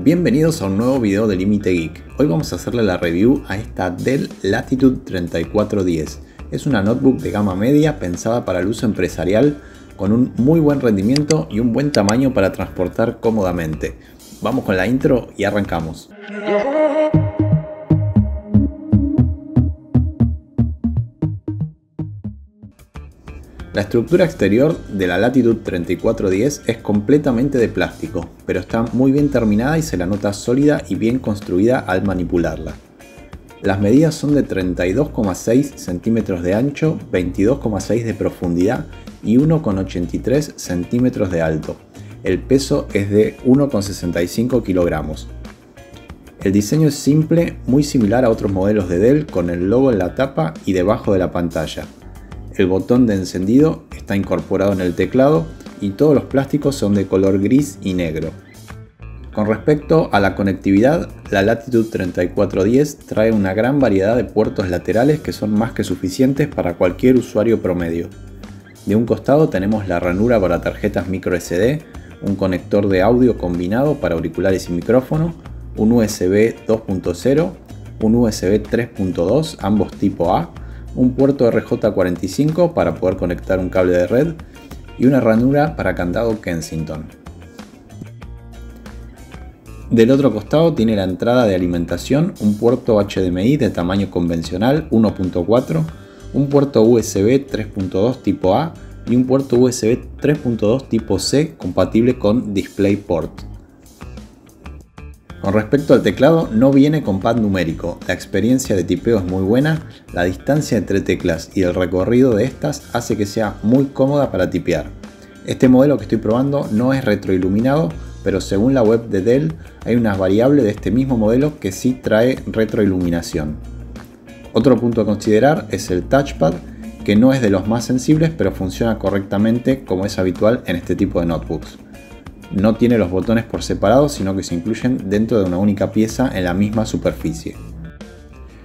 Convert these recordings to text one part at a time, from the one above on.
Bienvenidos a un nuevo video de Límite Geek. Hoy vamos a hacerle la review a esta Dell Latitude 3410. Es una notebook de gama media pensada para el uso empresarial con un muy buen rendimiento y un buen tamaño para transportar cómodamente. Vamos con la intro y arrancamos. La estructura exterior de la Latitude 3410 es completamente de plástico, pero está muy bien terminada y se la nota sólida y bien construida al manipularla. Las medidas son de 32,6 centímetros de ancho, 22,6 de profundidad y 1,83 centímetros de alto. El peso es de 1,65 kilogramos. El diseño es simple, muy similar a otros modelos de Dell, con el logo en la tapa y debajo de la pantalla. El botón de encendido está incorporado en el teclado y todos los plásticos son de color gris y negro. Con respecto a la conectividad, la Latitude 3410 trae una gran variedad de puertos laterales que son más que suficientes para cualquier usuario promedio. De un costado tenemos la ranura para tarjetas microSD, un conector de audio combinado para auriculares y micrófono, un USB 2.0, un USB 3.2, ambos tipo A, un puerto RJ45 para poder conectar un cable de red y una ranura para candado Kensington. Del otro costado tiene la entrada de alimentación, un puerto HDMI de tamaño convencional 1.4, un puerto USB 3.2 tipo A y un puerto USB 3.2 tipo C compatible con DisplayPort. Con respecto al teclado, no viene con pad numérico, la experiencia de tipeo es muy buena, la distancia entre teclas y el recorrido de estas hace que sea muy cómoda para tipear. Este modelo que estoy probando no es retroiluminado, pero según la web de Dell hay una variable de este mismo modelo que sí trae retroiluminación. Otro punto a considerar es el touchpad, que no es de los más sensibles, pero funciona correctamente como es habitual en este tipo de notebooks. No tiene los botones por separado, sino que se incluyen dentro de una única pieza en la misma superficie.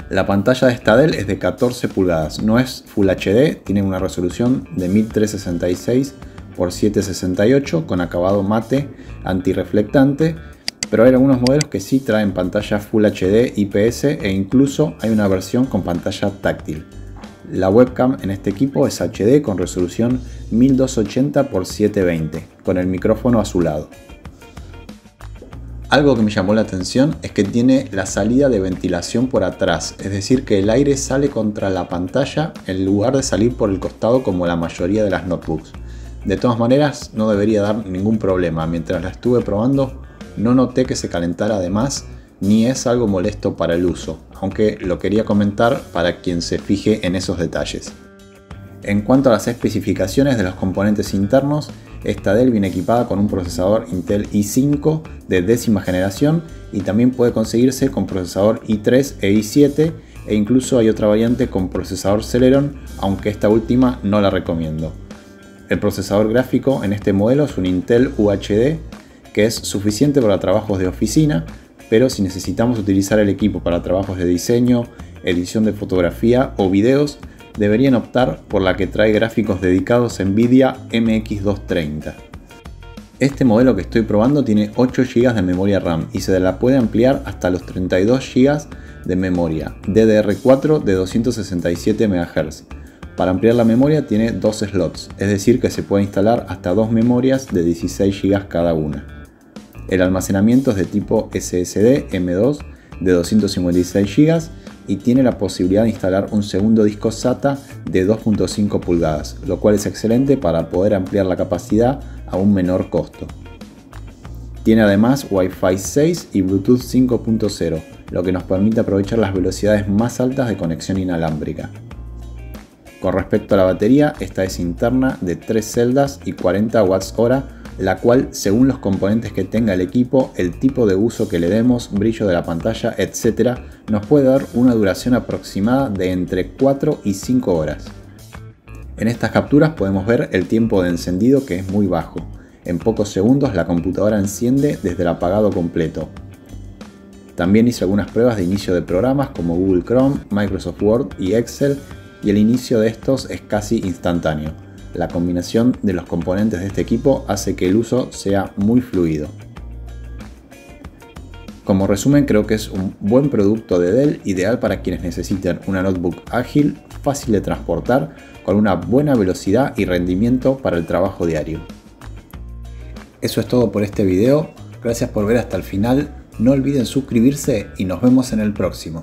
La pantalla de esta Dell es de 14 pulgadas, no es Full HD, tiene una resolución de 1366 x 768 con acabado mate antirreflectante, pero hay algunos modelos que sí traen pantalla Full HD IPS e incluso hay una versión con pantalla táctil. La webcam en este equipo es HD con resolución 1280 x 720, con el micrófono a su lado. Algo que me llamó la atención es que tiene la salida de ventilación por atrás, es decir que el aire sale contra la pantalla en lugar de salir por el costado como la mayoría de las notebooks. De todas maneras no debería dar ningún problema, mientras la estuve probando no noté que se calentara de más ni es algo molesto para el uso, aunque lo quería comentar para quien se fije en esos detalles. En cuanto a las especificaciones de los componentes internos, esta Dell viene equipada con un procesador Intel i5 de 10ª generación y también puede conseguirse con procesador i3 e i7 e incluso hay otra variante con procesador Celeron, aunque esta última no la recomiendo. El procesador gráfico en este modelo es un Intel UHD que es suficiente para trabajos de oficina, pero si necesitamos utilizar el equipo para trabajos de diseño, edición de fotografía o videos, deberían optar por la que trae gráficos dedicados NVIDIA MX230. Este modelo que estoy probando tiene 8 GB de memoria RAM y se la puede ampliar hasta los 32 GB de memoria DDR4 de 267 MHz. Para ampliar la memoria tiene 2 slots, es decir que se puede instalar hasta 2 memorias de 16 GB cada una. El almacenamiento es de tipo SSD M2 de 256 GB y tiene la posibilidad de instalar un segundo disco SATA de 2.5 pulgadas, lo cual es excelente para poder ampliar la capacidad a un menor costo. Tiene además Wi-Fi 6 y Bluetooth 5.0, lo que nos permite aprovechar las velocidades más altas de conexión inalámbrica. Con respecto a la batería, esta es interna de 3 celdas y 40 Wh, la cual, según los componentes que tenga el equipo, el tipo de uso que le demos, brillo de la pantalla, etc., nos puede dar una duración aproximada de entre 4 y 5 horas. En estas capturas podemos ver el tiempo de encendido, que es muy bajo. En pocos segundos la computadora enciende desde el apagado completo. También hice algunas pruebas de inicio de programas como Google Chrome, Microsoft Word y Excel, y el inicio de estos es casi instantáneo. La combinación de los componentes de este equipo hace que el uso sea muy fluido. Como resumen, creo que es un buen producto de Dell, ideal para quienes necesiten una notebook ágil, fácil de transportar, con una buena velocidad y rendimiento para el trabajo diario. Eso es todo por este video, gracias por ver hasta el final, no olviden suscribirse y nos vemos en el próximo.